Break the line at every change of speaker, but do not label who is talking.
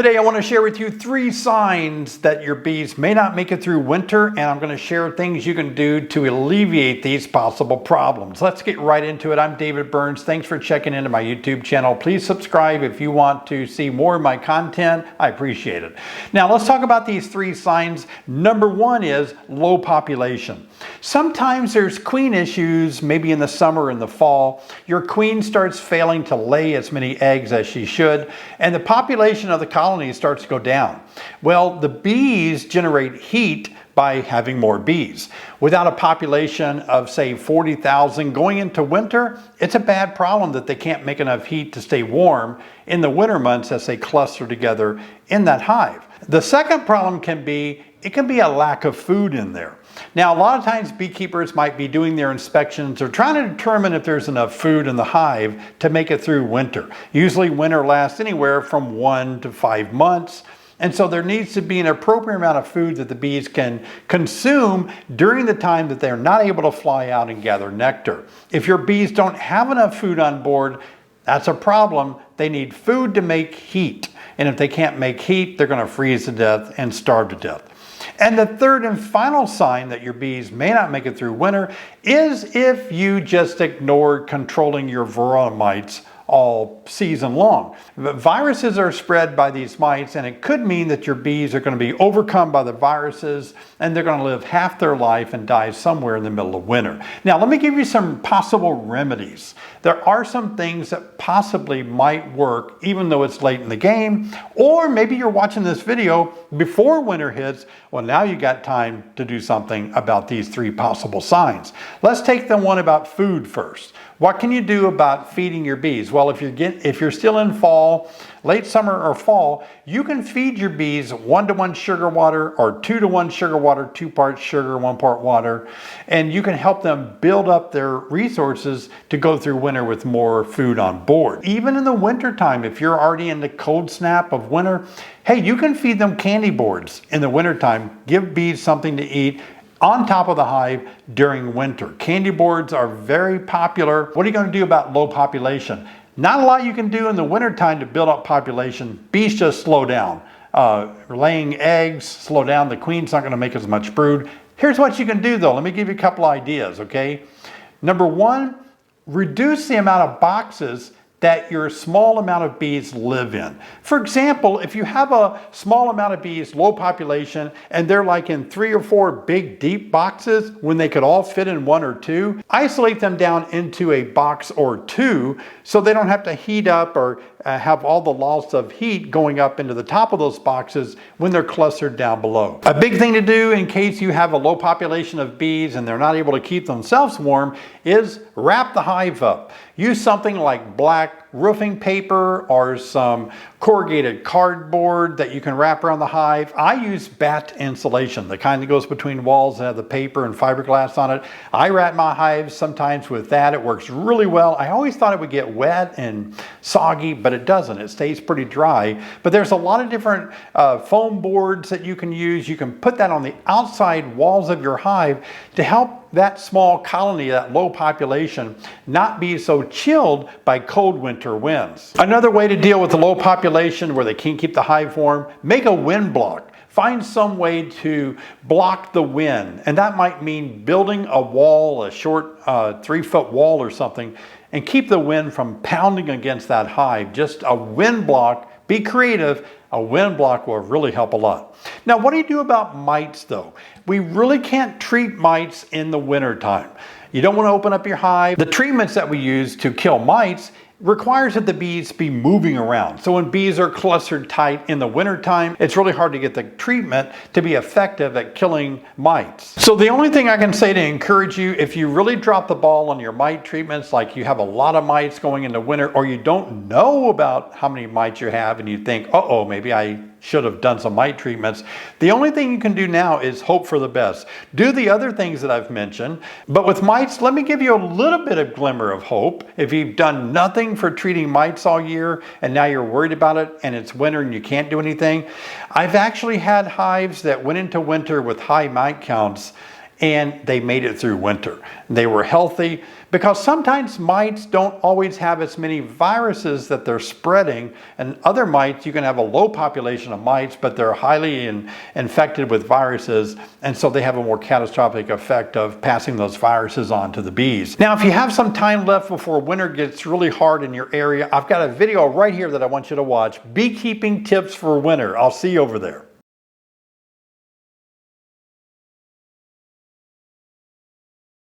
Today I want to share with you 3 signs that your bees may not make it through winter, and I'm going to share things you can do to alleviate these possible problems. Let's get right into it. I'm David Burns. Thanks for checking into my YouTube channel. Please subscribe if you want to see more of my content. I appreciate it. Now let's talk about these 3 signs. Number 1 is low population. Sometimes there's queen issues, maybe in the summer or in the fall. Your queen starts failing to lay as many eggs as she should, and the population of the colony starts to go down. Well, the bees generate heat by having more bees. Without a population of, say, 40,000 going into winter, it's a bad problem that they can't make enough heat to stay warm in the winter months as they cluster together in that hive. The second problem can be, it can be a lack of food in there. Now, a lot of times beekeepers might be doing their inspections or trying to determine if there's enough food in the hive to make it through winter. Usually winter lasts anywhere from 1 to 5 months. And so there needs to be an appropriate amount of food that the bees can consume during the time that they're not able to fly out and gather nectar. If your bees don't have enough food on board, that's a problem. They need food to make heat. And if they can't make heat, they're going to freeze to death and starve to death. And the third and final sign that your bees may not make it through winter is if you just ignore controlling your varroa mites all season long. Viruses are spread by these mites, and it could mean that your bees are going to be overcome by the viruses and they're going to live half their life and die somewhere in the middle of winter. Now, let me give you some possible remedies. There are some things that possibly might work even though it's late in the game, or maybe you're watching this video before winter hits. Well, now you got time to do something about these 3 possible signs. Let's take the one about food first. What can you do about feeding your bees? Well, if you're still in fall, late summer or fall, you can feed your bees 1-to-1 sugar water or 2-to-1 sugar water, 2 parts sugar, 1 part water, and you can help them build up their resources to go through winter with more food on board. Even in the winter time, if you're already in the cold snap of winter, hey, you can feed them candy boards in the winter time. Give bees something to eat on top of the hive during winter. Candy boards are very popular. What are you going to do about low population? Not a lot you can do in the winter time to build up population. Bees just slow down. Laying eggs slow down. The queen's not going to make as much brood. Here's what you can do though. Let me give you a couple ideas, okay? Number 1, reduce the amount of boxes that your small amount of bees live in. For example, if you have a small amount of bees, low population, and they're like in 3 or 4 big deep boxes when they could all fit in 1 or 2, isolate them down into a box or 2 so they don't have to heat up or have all the loss of heat going up into the top of those boxes when they're clustered down below. A big thing to do in case you have a low population of bees and they're not able to keep themselves warm is wrap the hive up. Use something like black roofing paper or some corrugated cardboard that you can wrap around the hive. I use batt insulation, the kind that goes between walls and have the paper and fiberglass on it. I wrap my hives sometimes with that. It works really well. I always thought it would get wet and soggy, but it doesn't. It stays pretty dry. But there's a lot of different foam boards that you can use. You can put that on the outside walls of your hive to help that small colony, that low population, not be so chilled by cold winter winds. Another way to deal with the low population where they can't keep the hive warm, make a wind block. Find some way to block the wind. And that might mean building a wall, a short 3-foot wall or something, and keep the wind from pounding against that hive. Just a wind block. Be creative. A wind block will really help a lot. Now, what do you do about mites though? We really can't treat mites in the winter time. You don't want to open up your hive. The treatments that we use to kill mites requires that the bees be moving around. So when bees are clustered tight in the wintertime, it's really hard to get the treatment to be effective at killing mites. So the only thing I can say to encourage you, if you really drop the ball on your mite treatments, like you have a lot of mites going into winter, or you don't know about how many mites you have and you think, uh-oh, maybe I should have done some mite treatments. The only thing you can do now is hope for the best. Do the other things that I've mentioned, but with mites, let me give you a little bit of glimmer of hope. If you've done nothing for treating mites all year and now you're worried about it and it's winter and you can't do anything, I've actually had hives that went into winter with high mite counts and they made it through winter. They were healthy, because sometimes mites don't always have as many viruses that they're spreading, and other mites, you can have a low population of mites, but they're highly infected with viruses, and so they have a more catastrophic effect of passing those viruses on to the bees. Now, if you have some time left before winter gets really hard in your area, I've got a video right here that I want you to watch, Beekeeping Tips for Winter. I'll see you over there.